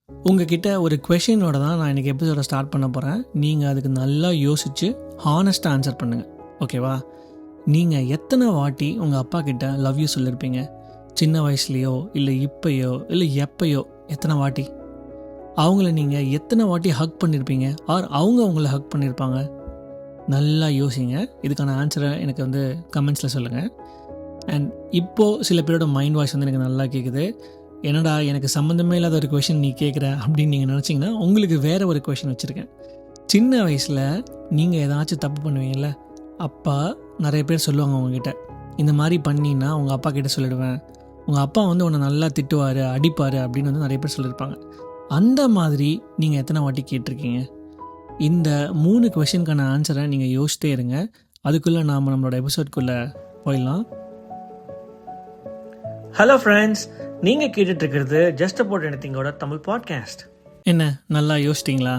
உங்ககிட்ட ஒரு கொஷினோட தான் நான் இன்றைக்கி எபிசோட ஸ்டார்ட் பண்ண போகிறேன். நீங்கள் அதுக்கு நல்லா யோசித்து ஹானஸ்ட்டாக ஆன்சர் பண்ணுங்கள், ஓகேவா? நீங்கள் எத்தனை வாட்டி உங்கள் அப்பா கிட்ட லவ் யூ சொல்லியிருப்பீங்க? சின்ன வயசுலையோ இல்லை இப்போயோ இல்லை எப்போயோ எத்தனை வாட்டி? அவங்கள நீங்கள் எத்தனை வாட்டி ஹக் பண்ணியிருப்பீங்க ஆர் அவங்க அவங்கள ஹக் பண்ணியிருப்பாங்க? நல்லா யோசிங்க. இதுக்கான ஆன்சரை எனக்கு கமெண்ட்ஸில் சொல்லுங்கள். அண்ட் இப்போது சில பேரோட மைண்ட் வாய்ஸ் எனக்கு நல்லா கேட்குது. என்னடா எனக்கு சம்மந்தமே இல்லாத ஒரு கொஷின் நீ கேட்குற அப்படின்னு நீங்கள் நினச்சிங்கன்னா உங்களுக்கு வேறு ஒரு கொஷின் வச்சுருக்கேன். சின்ன வயசில் நீங்கள் ஏதாச்சும் தப்பு பண்ணுவீங்கள்ல, அப்பா நிறைய பேர் சொல்லுவாங்க உங்ககிட்ட, இந்த மாதிரி பண்ணினா உங்கள் அப்பா கிட்டே சொல்லிடுவேன், உங்கள் அப்பா உன்னை நல்லா திட்டுவார் அடிப்பார் அப்படின்னு நிறைய பேர் சொல்லியிருப்பாங்க. அந்த மாதிரி நீங்கள் எத்தனை வாட்டி கேட்டிருக்கீங்க? இந்த 3 கொஷினுக்கான ஆன்சரை நீங்கள் யோசிச்சிட்டே இருங்க. அதுக்குள்ளே நாம் நம்மளோட எபிசோட்குள்ளே போயிடலாம். ஹலோ ஃப்ரெண்ட்ஸ், நீங்கள் கேட்டுட்ருக்கிறது ஜஸ்ட் அபவுட் எனிதிங்கோட தமிழ் பாட்காஸ்ட். என்ன நல்லா யோசிச்சிட்டிங்களா?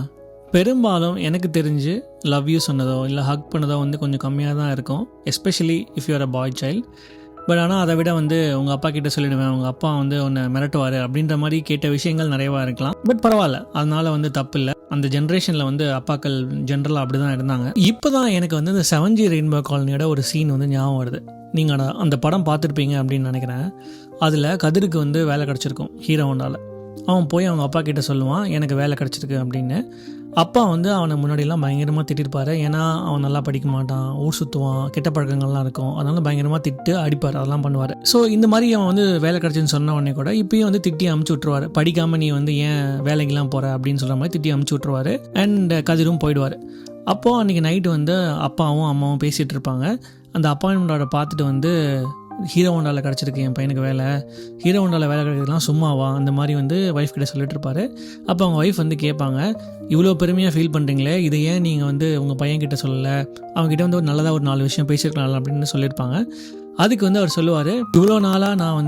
பெரும்பாலும் எனக்கு தெரிஞ்சு லவ் யூ சொன்னதோ இல்லை ஹக் பண்ணதோ கொஞ்சம் கம்மியாக தான் இருக்கும், especially if you're a boy child. But ஆனால் அதை விட உங்கள் அப்பா கிட்டே சொல்லிவிடுவேன், உங்கள் அப்பா உன்னை மிரட்டுவார் அப்படின்ற மாதிரி கேட்ட விஷயங்கள் நிறையவா இருக்கலாம். பட் பரவாயில்ல, அதனால் தப்பு இல்லை. அந்த ஜென்ரேஷனில் அப்பாக்கள் ஜென்ரலாக அப்படி தான் இருந்தாங்க. இப்போ தான் எனக்கு இந்த 7G ரெயின்போ காலனியோட ஒரு சீன் ஞாபகம் வருது. நீங்கள் அந்த படம் பார்த்துருப்பீங்க அப்படின்னு நினைக்கிறேன். அதில் கதிருக்கு வேலை கிடச்சிருக்கும் ஹீரோண்டால். அவன் போய் அவங்க அப்பா கிட்டே சொல்லுவான், எனக்கு வேலை கிடச்சிருக்கு அப்படின்னு. அப்பா அவனை முன்னாடியெல்லாம் பயங்கரமாக திட்டிருப்பார். ஏன்னா அவன் நல்லா படிக்க மாட்டான், ஊர் சுற்றுவான், கெட்ட பழக்கங்கள்லாம் இருக்கும், அதனால பயங்கரமாக திட்டு அடிப்பார், அதெல்லாம் பண்ணுவார். ஸோ இந்த மாதிரி அவன் வேலை கிடச்சின்னு சொன்ன உடனே கூட இப்பயும் திட்டி அமுச்சு விட்ருவார். படிக்காமல் நீ ஏன் வேலைக்கெல்லாம் போகிற அப்படின்னு சொல்கிற மாதிரி திட்டி அமுச்சு விட்ருவார். அண்ட் கதிரும் போயிடுவார். அப்போது அன்றைக்கி நைட்டு அப்பாவும் அம்மாவும் பேசிகிட்டு இருப்பாங்க. அந்த அப்பாயின்மெண்ட்டோட பார்த்துட்டு ஹீரோ ஹோண்டாவில் கிடச்சிருக்கு என் பையனுக்கு வேலை, ஹீரோ ஹோண்டாவில் வேலை கிடைக்கிறதுலாம் சும்மாவா அந்த மாதிரி ஒய்ஃப் கிட்ட சொல்லிட்டு இருப்பாரு. அப்போ அவங்க ஒய்ஃப் கேட்பாங்க, இவ்வளோ பெருமையாக ஃபீல் பண்ணுறீங்களே, இதை ஏன் நீங்கள் உங்கள் பையன்கிட்ட சொல்லலை, அவங்ககிட்ட ஒரு நல்லதாக ஒரு 4 விஷயம் பேசியிருக்கலாம் அப்படின்னு சொல்லியிருப்பாங்க. அதுக்கு அவர் சொல்லுவார், இவ்வளோ நாளாக நான்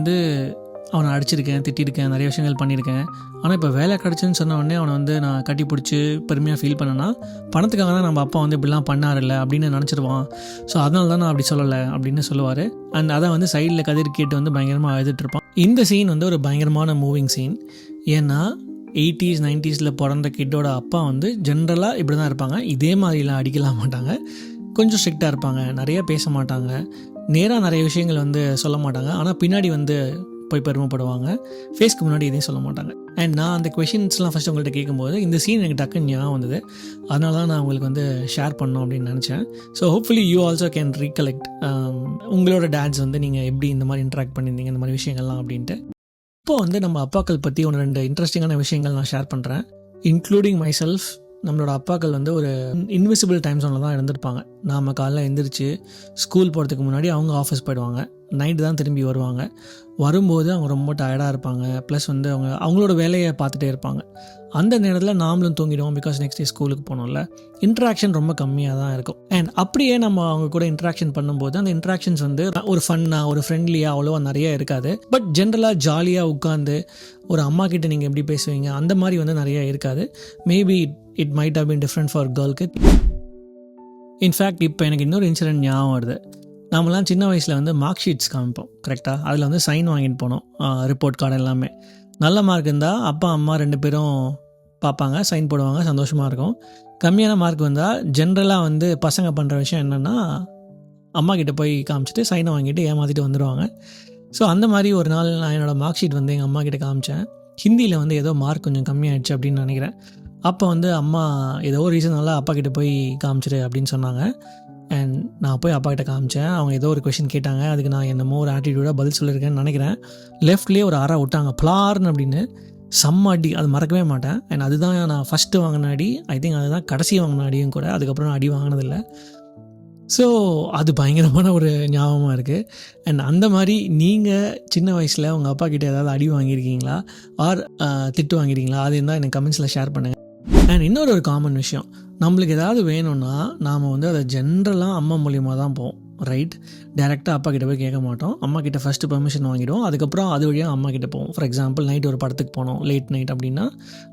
அவனை அடிச்சிருக்கேன், திட்டிருக்கேன், நிறைய விஷயங்கள் பண்ணியிருக்கேன். ஆனால் இப்போ வேலை கிடச்சுன்னு சொன்ன உடனே அவனை நான் கட்டி பிடிச்சி பெருமையாக ஃபீல் பண்ணேன்னா பணத்துக்காக தான் நம்ம அப்பா இப்படிலாம் பண்ணாரில்ல அப்படின்னு நினச்சிருவான். ஸோ அதனால தான் நான் அப்படி சொல்லலை அப்படின்னு சொல்லுவார். அண்ட் அதை சைடில் கதிர் கேட்டு பயங்கரமாக அழுதுட்டுருப்பான். இந்த சீன் ஒரு பயங்கரமான மூவிங் சீன். ஏன்னா 80s 90s பிறந்த கிட்டோட அப்பா ஜென்ரலாக இப்படி தான் இருப்பாங்க. இதே மாதிரிலாம் அடிக்கலாம் மாட்டாங்க, கொஞ்சம் ஸ்ட்ரிக்டாக இருப்பாங்க, நிறையா பேச மாட்டாங்க, நேராக நிறைய விஷயங்கள் சொல்ல மாட்டாங்க. ஆனால் பின்னாடி போய் பெருமைப்படுவாங்க, ஃபேஸ்க்கு முன்னாடி எதையும் சொல்ல மாட்டாங்க. அண்ட் நான் அந்த கொஷின்ஸ்லாம் ஃபஸ்ட்டு உங்கள்கிட்ட கேட்கும்போது இந்த சீன் எனக்கு டக்குன்னு ஞாபகம் வந்தது. அதனால தான் நான் உங்களுக்கு ஷேர் பண்ணோம் அப்படின்னு நினச்சேன். So hopefully you also can recollect உங்களோட டேட்ஸ் நீங்கள் எப்படி இந்த மாதிரி இன்ட்ராக்ட் பண்ணியிருந்தீங்க இந்த மாதிரி விஷயங்கள்லாம் அப்படின்ட்டு. இப்போது நம்ம அப்பாக்கள் பற்றி 1-2 இன்ட்ரெஸ்டிங்கான விஷயங்கள் நான் ஷேர் பண்ணுறேன், இன்க்ளூடிங் மை செல்ஃப். நம்மளோட அப்பாக்கள் ஒரு இன்விசிபிள் டைம் ஜோனில் தான் இருந்திருப்பாங்க. நாம் காலைல எழுந்திரிச்சு ஸ்கூல் போகிறதுக்கு முன்னாடி அவங்க ஆஃபீஸ் போயிடுவாங்க, நைட்டு தான் திரும்பி வருவாங்க. வரும்போது அவங்க ரொம்ப டயர்டாக இருப்பாங்க, ப்ளஸ் அவங்களோட வேலையை பார்த்துட்டே இருப்பாங்க. அந்த நேரத்தில் நாமளும் தூங்கிடுவோம், பிகாஸ் நெக்ஸ்ட் டே ஸ்கூலுக்கு போகணும்ல. இன்ட்ராக்ஷன் ரொம்ப கம்மியாக தான் இருக்கும். அண்ட் அப்படியே நம்ம அவங்க கூட இன்ட்ராக்ஷன் பண்ணும்போது அந்த இன்ட்ராக்ஷன்ஸ் ஒரு ஃபன்னாக ஒரு ஃப்ரெண்ட்லியாக அவ்வளோவா நிறைய இருக்காது. பட் ஜென்ரலாக ஜாலியாக உட்காந்து ஒரு அம்மா கிட்ட நீங்கள் எப்படி பேசுவீங்க அந்த மாதிரி நிறைய இருக்காது. Maybe it might have been different for girl kid. In fact இப்போ எனக்கு இன்னொரு இன்சிடென்ட் ஞாபகம் வருது. நம்மலாம் சின்ன வயசில் மார்க் ஷீட்ஸ் காமிப்போம், கரெக்டாக? அதில் சைன் வாங்கிட்டு போனோம், ரிப்போர்ட் கார்டு எல்லாமே. நல்ல மார்க் இருந்தால் அப்பா அம்மா 2 பேரும் பார்ப்பாங்க, சைன் போடுவாங்க, சந்தோஷமாக இருக்கும். கம்மியான மார்க் வந்தால் ஜென்ரலாக பசங்க பண்ணுற விஷயம் என்னென்னா அம்மா கிட்டே போய் காமிச்சிட்டு சைனை வாங்கிட்டு ஏமாற்றிட்டு வந்துடுவாங்க. ஸோ அந்த மாதிரி ஒரு நாள் நான் என்னோடய மார்க் ஷீட் எங்கள் அம்மா கிட்டே காமிச்சேன். ஹிந்தியில் ஏதோ மார்க் கொஞ்சம் கம்மியாகிடுச்சு அப்படின்னு நினைக்கிறேன். அப்போ அம்மா ஏதோ ஒரு ரீசனால அப்பா கிட்டே போய் காமிச்சிரு அப்படின்னு சொன்னாங்க. அண்ட் நான் போய் அப்பா கிட்ட காமிச்சேன். அவங்க ஏதோ ஒரு கொஷின் கேட்டாங்க, அதுக்கு நான் என்னமோ ஒரு ஆட்டிடியூடாக பதில் சொல்லியிருக்கேன்னு நினைக்கிறேன். லெஃப்ட்லேயே ஒரு அறை விட்டாங்க, பிளார்னு அப்படின்னு, செம்ம அடி, அது மறக்கவே மாட்டேன். அண்ட் அதுதான் நான் ஃபஸ்ட்டு வாங்கின அடி, ஐ திங்க் அதுதான் கடைசி வாங்கின அடியும் கூட. அதுக்கப்புறம் நான் அடி வாங்கினதில்லை. ஸோ அது பயங்கரமான ஒரு ஞாபகமாக இருக்குது. அண்ட் அந்த மாதிரி நீங்கள் சின்ன வயசில் உங்கள் அப்பா கிட்டே ஏதாவது அடி வாங்கியிருக்கீங்களா ஆர் திட்டு வாங்கியிருக்கீங்களா? அது இருந்தால் எனக்கு கமெண்ட்ஸில் ஷேர் பண்ணுங்கள். அண்ட் இன்னொரு காமன் விஷயம், நம்மளுக்கு ஏதாவது வேணும்னா நாம் அதை ஜென்ரலாக அம்மா மூலியமாக தான் போவோம், ரைட்? டேரெக்டாக அப்பா கிட்ட போய் கேட்க மாட்டோம். அம்மா கிட்ட ஃபஸ்ட்டு பெர்மிஷன் வாங்கிடுவோம், அதுக்கப்புறம் அது வழியாக அம்மா கிட்ட போவோம். ஃபார் எக்ஸாம்பிள் நைட் ஒரு படத்துக்கு போனோம், லேட் நைட் அப்படின்னா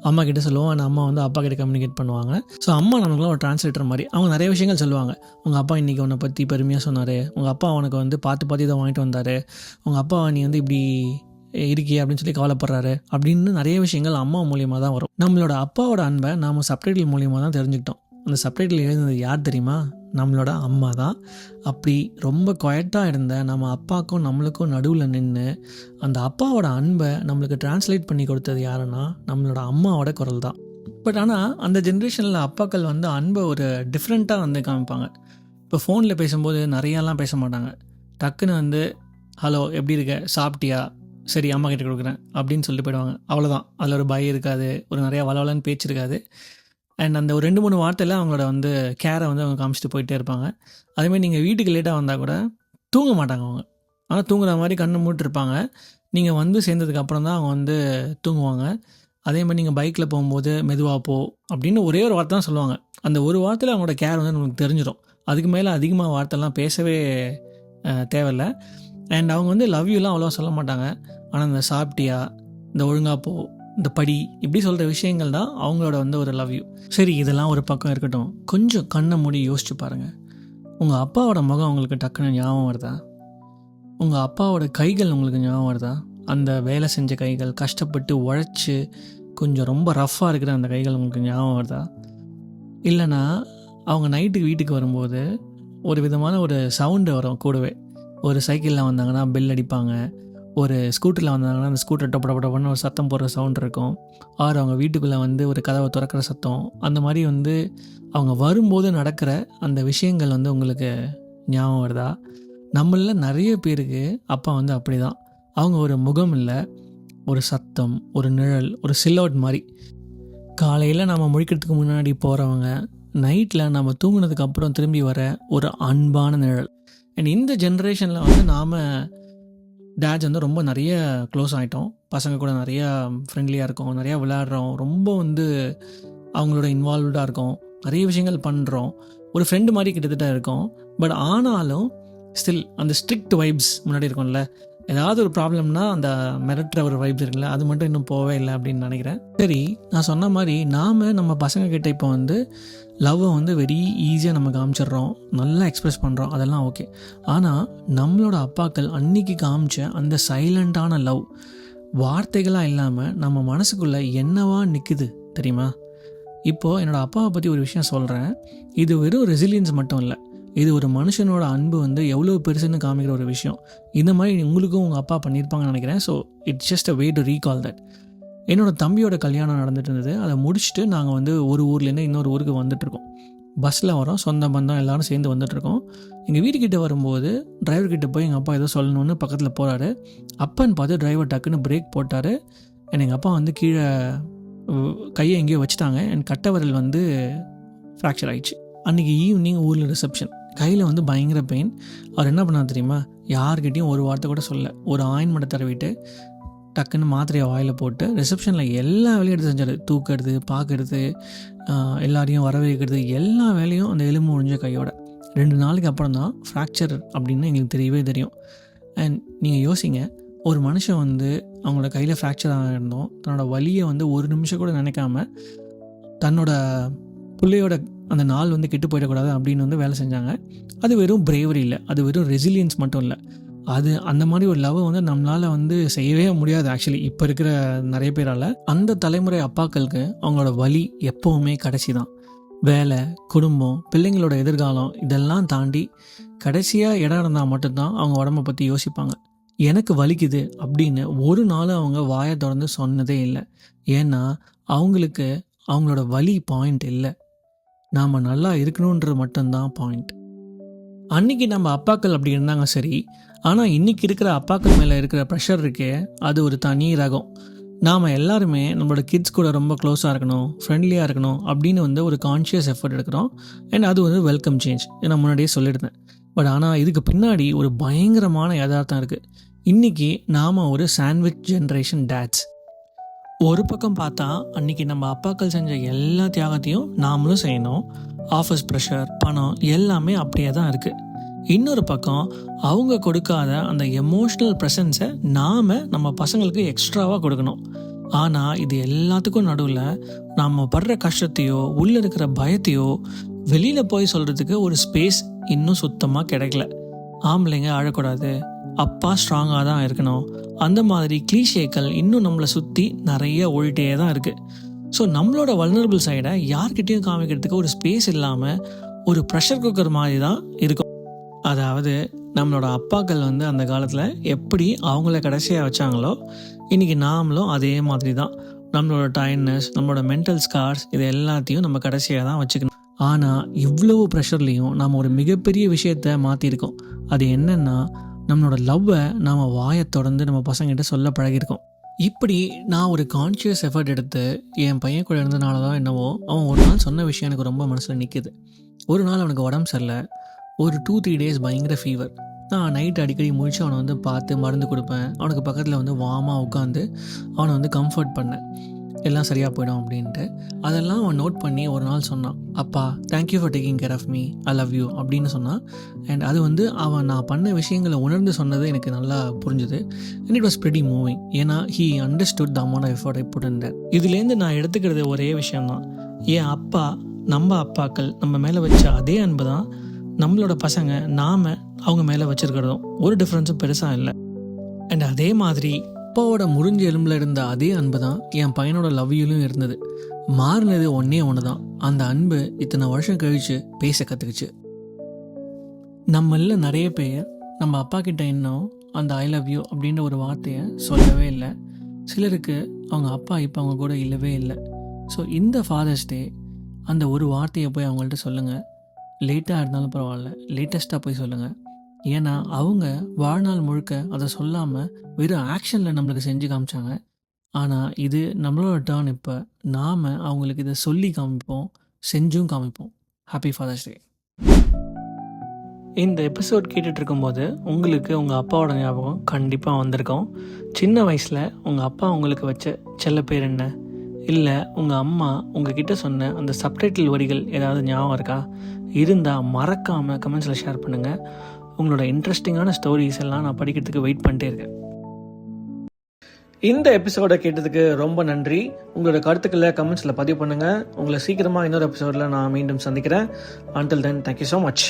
அம்மா கிட்ட சொல்லுவோம், அண்ட் அம்மா அப்பா கிட்ட கம்யூனிகேட் பண்ணுவாங்க. ஸோ அம்மா நமக்குலாம் ஒரு டிரான்ஸ்லேட்டர் மாதிரி. அவங்க நிறைய விஷயங்கள் சொல்லுவாங்க. உங்கள் அப்பா இன்றைக்கி உன்னை பற்றி பெருமையாக சொன்னார், உங்கள் அப்பா உனக்கு பார்த்து பார்த்து இதை வாங்கிட்டு வந்தார், உங்கள் அப்பா நீ இப்படி இருக்கே அப்படின்னு சொல்லி கவலைப்படுறாரு அப்படின்னு நிறைய விஷயங்கள் அம்மா மூலியமாக தான் வரும். நம்மளோட அப்பாவோட அன்பை நாம் சப்டைட்டில் மூலியமாக தான் தெரிஞ்சுக்கிட்டோம். அந்த சப்டைட்டில் எழுதுனது யார் தெரியுமா? நம்மளோட அம்மா தான். அப்படி ரொம்ப குவைட்டாக இருந்த நம்ம அப்பாவுக்கும் நம்மளுக்கும் நடுவில் நின்று அந்த அப்பாவோட அன்பை நம்மளுக்கு டிரான்ஸ்லேட் பண்ணி கொடுத்தது யாருன்னா நம்மளோட அம்மாவோட குரல் தான். பட் ஆனால் அந்த ஜென்ரேஷனில் அப்பாக்கள் வந்து அன்பை ஒரு டிஃப்ரெண்ட்டாக வந்து காமிப்பாங்க. இப்போ ஃபோனில் பேசும்போது நிறையாலாம் பேச மாட்டாங்க. டக்குன்னு வந்து ஹலோ எப்படி இருக்க, சாப்பிட்டியா, சரி அம்மா கிட்ட கொடுக்குறேன் அப்படின்னு சொல்லிட்டு போயிடுவாங்க. அவ்வளோதான். அதில் ஒரு பயம் இருக்காது, ஒரு நிறையா வளவலன்னு பேச்சு இருக்காது. அண்ட் அந்த ஒரு 2-3 வார்த்தையில் அவங்களோட வந்து கேரை வந்து அவங்க காமிச்சிட்டு போயிட்டே இருப்பாங்க. அதேமாதிரி நீங்கள் வீட்டுக்கு லேட்டாக வந்தால் கூட தூங்க மாட்டாங்க அவங்க. ஆனால் தூங்குற மாதிரி கண்ணு மூட்டிருப்பாங்க. நீங்கள் வந்து சேர்ந்ததுக்கப்புறம் தான் அவங்க வந்து தூங்குவாங்க. அதே மாதிரி நீங்கள் பைக்கில் போகும்போது மெதுவாக போ அப்படின்னு ஒரே ஒரு வார்த்தை தான் சொல்லுவாங்க. அந்த ஒரு வார்த்தையில் அவங்களோட கேர் வந்து நமக்கு தெரிஞ்சிடும். அதுக்கு மேலே அதிகமாக வார்த்தைலாம் பேசவே தேவையில்லை. அண்ட் அவங்க வந்து லவ் யூலாம் அவ்வளோவா சொல்ல மாட்டாங்க. ஆனால் இந்த சாப்பிட்டியா, இந்த ஒழுங்காக போ, இந்த படி, இப்படி சொல்கிற விஷயங்கள் தான் அவங்களோட வந்து ஒரு லவ் யூ. சரி, இதெல்லாம் ஒரு பக்கம் இருக்கட்டும். கொஞ்சம் கண்ணை மூடி யோசிச்சு பாருங்கள். உங்கள் அப்பாவோட முகம் உங்களுக்கு டக்குன்னு ஞாபகம் வருதா? உங்கள் அப்பாவோட கைகள் உங்களுக்கு ஞாபகம் வருதா? அந்த வேலை செஞ்ச கைகள், கஷ்டப்பட்டு உழைச்சி கொஞ்சம் ரொம்ப ரஃப்பாக இருக்கிற அந்த கைகள் உங்களுக்கு ஞாபகம் வருதா? இல்லைனா அவங்க நைட்டுக்கு வீட்டுக்கு வரும்போது ஒரு விதமான ஒரு சவுண்டு வரும் கூடவே. ஒரு சைக்கிளில் வந்தாங்கன்னா பெல் அடிப்பாங்க, ஒரு ஸ்கூட்டரில் வந்தாங்கன்னா அந்த ஸ்கூட்டர் டொப்படப்படப்படன்னு ஒரு சத்தம் போடுற சவுண்ட் இருக்கும். ஆர் அவங்க வீட்டுக்குள்ளே வந்து ஒரு கதவை திறக்கிற சத்தம். அந்த மாதிரி வந்து அவங்க வரும்போது நடக்கிற அந்த விஷயங்கள் வந்து உங்களுக்கு ஞாபகம் வருதா? நம்மளில் நிறைய பேருக்கு அப்பா வந்து அப்படி தான். அவங்க ஒரு முகம் இல்லை, ஒரு சத்தம், ஒரு நிழல், ஒரு சில்லோட் மாதிரி. காலையில் நம்ம முழிக்கிறதுக்கு முன்னாடி போகிறவங்க, நைட்டில் நம்ம தூங்குனதுக்கப்புறம் திரும்பி வர ஒரு அன்பான நிழல். அண்ட் இந்த ஜென்ரேஷனில் வந்து நாம் டேட்ஸ் வந்து ரொம்ப நிறைய க்ளோஸ் ஆகிட்டோம். பசங்க கூட நிறையா ஃப்ரெண்ட்லியாக இருக்கோம், நிறையா விளையாடுறோம், ரொம்ப வந்து அவங்களோட இன்வால்வ்டாக இருக்கோம், நிறைய விஷயங்கள் பண்ணுறோம், ஒரு ஃப்ரெண்டு மாதிரி கிட்டத்தட்ட இருக்கோம். பட் ஆனாலும் ஸ்டில் அந்த ஸ்ட்ரிக்ட் வைப்ஸ் முன்னாடி இருக்கும்ல. ஏதாவது ஒரு ப்ராப்ளம்னா அந்த மிரட்டுற ஒரு வைப்ஸ் இருக்குல்ல, அது மட்டும் இன்னும் போவே இல்லை அப்படின்னு நினைக்கிறேன். சரி, நான் சொன்ன மாதிரி நாம் நம்ம பசங்கக்கிட்ட இப்போ வந்து லவ்வை வந்து வெரி ஈஸியாக நம்ம காமிச்சிடுறோம், நல்லா எக்ஸ்ப்ரெஸ் பண்ணுறோம், அதெல்லாம் ஓகே. ஆனால் நம்மளோட அப்பாக்கள் அன்னைக்கு காமிச்ச அந்த சைலண்ட்டான லவ் வார்த்தைகளாக இல்லாமல் நம்ம மனசுக்குள்ளே என்னவா நிற்குது தெரியுமா? இப்போது என்னோடய அப்பாவை பற்றி ஒரு விஷயம் சொல்கிறேன். இது வெறும் ரெசிலியன்ஸ் மட்டும் இல்லை, இது ஒரு மனுஷனோட அன்பு வந்து எவ்வளோ பெருசுன்னு காமிக்கிற ஒரு விஷயம். இந்த மாதிரி உங்களுக்கும் உங்கள் அப்பா பண்ணியிருப்பாங்கன்னு நினைக்கிறேன். So it's just a way to recall that. என்னோடய தம்பியோட கல்யாணம் நடந்துட்டு இருந்தது. அதை முடிச்சுட்டு நாங்கள் வந்து ஒரு ஊர்லேருந்து இன்னொரு ஊருக்கு வந்துட்டுருக்கோம். பஸ்ஸில் வரோம், சொந்த பந்தம் எல்லோரும் சேர்ந்து வந்துட்டுருக்கோம். எங்கள் வீட்டுக்கிட்ட வரும்போது டிரைவர்கிட்ட போய் எங்கள் அப்பா ஏதோ சொல்லணுன்னு பக்கத்தில் போகிறாரு. அப்பன்னு பார்த்து டிரைவர் டக்குன்னு பிரேக் போட்டார். எங்கள் அப்பா வந்து கீழே கையை எங்கேயோ வச்சுட்டாங்க. என் கட்டை விரல் வந்து ஃப்ராக்சர் ஆகிடுச்சு. அன்றைக்கி ஈவினிங் ஊரில் ரிசப்ஷன். கையில் வந்து பயங்கர பெயின். அவர் என்ன பண்ணார் தெரியுமா? யார்கிட்டையும் ஒரு வார்த்தை கூட சொல்ல, ஒரு ஆயின்மெண்ட்டை தடவிட்டு டக்குன்னு மாத்திரையை வாயில் போட்டு ரிசப்ஷனில் எல்லா வேலையும் எடுத்து செஞ்சார். தூக்கிறது, பார்க்கறது, எல்லாரையும் வரவேற்கிறது, எல்லா வேலையும் அந்த எலும்பு முடிஞ்ச கையோட. 2 நாளைக்கு அப்புறம் தான் ஃப்ராக்சர் அப்படின்னு எங்களுக்கு தெரியவே தெரியும். அண்ட் நீங்கள் யோசிங்க, ஒரு மனுஷன் வந்து அவங்களோட கையில் ஃப்ராக்சர் ஆகிருந்தோம், தன்னோட வலியை வந்து ஒரு நிமிஷம் கூட நினைக்காம தன்னோட பிள்ளையோட அந்த நாள் வந்து கெட்டு போயிடக்கூடாது அப்படின்னு வந்து வேலை செஞ்சாங்க. அது வெறும் பிரேவரி இல்லை, அது வெறும் ரெசிலியன்ஸ் மட்டும் இல்லை. அது அந்த மாதிரி ஒரு லவ் வந்து நம்மளால் வந்து செய்யவே முடியாது ஆக்சுவலி இப்போ இருக்கிற நிறைய பேரால். அந்த தலைமுறை அப்பாக்களுக்கு அவங்களோட வலி எப்போவுமே கடைசி தான். வேலை, குடும்பம், பிள்ளைங்களோட எதிர்காலம் இதெல்லாம் தாண்டி கடைசியாக இடம் இருந்தால் மட்டும்தான் அவங்க உடம்பை பற்றி யோசிப்பாங்க. எனக்கு வலிக்குது அப்படின்னு ஒரு நாள் அவங்க வாயை திறந்து சொன்னதே இல்லை. ஏன்னா அவங்களுக்கு அவங்களோட வலி பாயிண்ட் இல்லை, நாம் நல்லா இருக்கணுன்றது மட்டும்தான் பாயிண்ட். அன்றைக்கி நம்ம அப்பாக்கள் அப்படி இருந்தாங்க சரி, ஆனால் இன்றைக்கி இருக்கிற அப்பாக்கள் மேலே இருக்கிற ப்ரெஷர் இருக்கே, அது ஒரு தனி ரகம். நாம் எல்லாருமே நம்மளோட கிட்ஸ் கூட ரொம்ப க்ளோஸாக இருக்கணும், ஃப்ரெண்ட்லியாக இருக்கணும் அப்படின்னு வந்து ஒரு கான்ஷியஸ் எஃபர்ட் எடுக்கிறோம். அண்ட் அது வந்து வெல்கம் சேஞ்ச், நான் முன்னாடியே சொல்லியிருந்தேன். பட் ஆனால் இதுக்கு பின்னாடி ஒரு பயங்கரமான யதார்த்தம் இருக்குது. இன்றைக்கி நாம் ஒரு சாண்ட்விச் ஜென்ரேஷன் டேட்ஸ். ஒரு பக்கம் பார்த்தா அன்றைக்கி நம்ம அப்பாக்கள் செஞ்ச எல்லா தியாகத்தையும் நாமளும் செய்யணும். ஆஃபீஸ் ப்ரெஷர், பணம் எல்லாமே அப்படியே தான் இருக்குது. இன்னொரு பக்கம் அவங்க கொடுக்காத அந்த எமோஷ்னல் ப்ரெசன்ஸை நாம் நம்ம பசங்களுக்கு எக்ஸ்ட்ராவாக கொடுக்கணும். ஆனால் இது எல்லாத்துக்கும் நடுவில் நம்ம படுற கஷ்டத்தையோ உள்ளே இருக்கிற பயத்தையோ வெளியில் போய் சொல்கிறதுக்கு ஒரு ஸ்பேஸ் இன்னும் சுத்தமாக கிடைக்கல. ஆம்பளைங்க அழக்கூடாது, அப்பா ஸ்ட்ராங்காக தான் இருக்கணும், அந்த மாதிரி கிளீஷேக்கள் இன்னும் நம்மளை சுற்றி நிறைய ஓடிட்டே தான் இருக்குது. ஸோ நம்மளோட வல்னரபிள் சைடை யார்கிட்டையும் காமிக்கிறதுக்கு ஒரு ஸ்பேஸ் இல்லாமல் ஒரு ப்ரெஷர் குக்கர் மாதிரி தான் இருக்கும். அதாவது நம்மளோட அப்பாக்கள் வந்து அந்த காலத்தில் எப்படி அவங்கள கடைசியாக வச்சாங்களோ இன்றைக்கி நாமளும் அதே மாதிரி தான். நம்மளோட டயர்ட்னஸ், நம்மளோட மென்டல் ஸ்கார்ஸ், இது எல்லாத்தையும் நம்ம கடைசியாக தான் வச்சுக்கணும். ஆனால் இவ்வளவு ப்ரெஷர்லேயும் நம்ம ஒரு மிகப்பெரிய விஷயத்தை மாற்றிருக்கோம். அது என்னென்னா, நம்மளோட லவ்வை நாம் வாயை தொடர்ந்து நம்ம பசங்கிட்ட சொல்ல பழகிருக்கோம். இப்படி நான் ஒரு கான்ஷியஸ் எஃபர்ட் எடுத்து என் பையன் கூட இருந்தனால தான் என்னவோ அவன் ஒரு நாள் சொன்ன விஷயம் எனக்கு ரொம்ப மனசில் நிற்கிது. ஒரு நாள் அவனுக்கு உடம்பு சரியில்லை. ஒரு 2-3 days பயங்கர ஃபீவர். நான் நைட் அடிக்கடி முழிச்சு அவனை வந்து பார்த்து மருந்து கொடுப்பேன். அவனுக்கு பக்கத்தில் வந்து வாமாக உட்காந்து அவனை வந்து கம்ஃபர்ட் பண்ணேன், எல்லாம் சரியாக போயிடும் அப்படின்ட்டு. அதெல்லாம் அவன் நோட் பண்ணி ஒரு நாள் சொன்னான், அப்பா thank you for taking care of me, I love you அப்படின்னு சொன்னான். அண்ட் அது வந்து அவன் நான் பண்ண விஷயங்களை உணர்ந்து சொன்னது எனக்கு நல்லா புரிஞ்சுது. And it was pretty moving. ஏன்னா he understood the amount of effort I put in that. இதுலேருந்து நான் எடுத்துக்கிறது ஒரே விஷயம்தான், என் அப்பா, நம்ம அப்பாக்கள் நம்ம மேலே வச்ச அதே அன்பு தான் நம்மளோட பசங்க நாம் அவங்க மேலே வச்சுருக்கிறதும். ஒரு டிஃப்ரென்ஸும் பெருசாக இல்லை. அண்ட் அதே மாதிரி அப்பாவோட முறிஞ்ச எலும்பில் இருந்த அதே அன்பு தான் என் பையனோட லவ்யூலையும் இருந்தது. மாறினது ஒன்று தான், அந்த அன்பு இத்தனை வருஷம் கழித்து பேச கற்றுக்குச்சு. நம்மள நிறைய பேர் நம்ம அப்பா கிட்ட இன்னும் அந்த ஐ லவ் யூ அப்படின்ற ஒரு வார்த்தையை சொல்லவே இல்லை. சிலருக்கு அவங்க அப்பா இப்போ அவங்க கூட இல்லவே இல்லை. ஸோ இந்த ஃபாதர்ஸ் டே அந்த ஒரு வார்த்தையை போய் அவங்கள்ட்ட சொல்லுங்கள். லேட்டாக இருந்தாலும் பரவாயில்ல, லேட்டஸ்ட்டாக போய் சொல்லுங்கள். ஏன்னா அவங்க வாழ்நாள் முழுக்க அதை சொல்லாமல் வெறும் ஆக்ஷனில் நம்மளுக்கு செஞ்சு காமிச்சாங்க. ஆனால் இது நம்மளோட டர்ன். இப்போ நாம் அவங்களுக்கு இதை சொல்லி காமிப்போம், செஞ்சும் காமிப்போம். ஹாப்பி ஃபாதர்ஸ் டே. இந்த எபிசோட் கேட்டுட்டு இருக்கும்போது உங்களுக்கு உங்கள் அப்பாவோட ஞாபகம் கண்டிப்பாக வந்திருக்கும். சின்ன வயசில் உங்கள் அப்பா உங்களுக்கு வச்ச செல்ல பேர் என்ன? இல்லை உங்கள் அம்மா உங்ககிட்ட சொன்ன அந்த சப்டைட்டில் வரிகள் ஏதாவது ஞாபகம் இருக்கா? இருந்தால் மறக்காமல் கமெண்ட்ஸில் ஷேர் பண்ணுங்கள். உங்களோட இன்ட்ரெஸ்டிங்கான ஸ்டோரிஸ் எல்லாம் நான் படிக்கிறதுக்கு வெயிட் பண்ணிட்டே இருக்கேன். இந்த எபிசோடை கேட்டதுக்கு ரொம்ப நன்றி. உங்களோட கருத்துக்களை கமெண்ட்ஸில் பதிவு பண்ணுங்கள். உங்களை சீக்கிரமாக இன்னொரு எபிசோடில் நான் மீண்டும் சந்திக்கிறேன். Until then, thank you so much.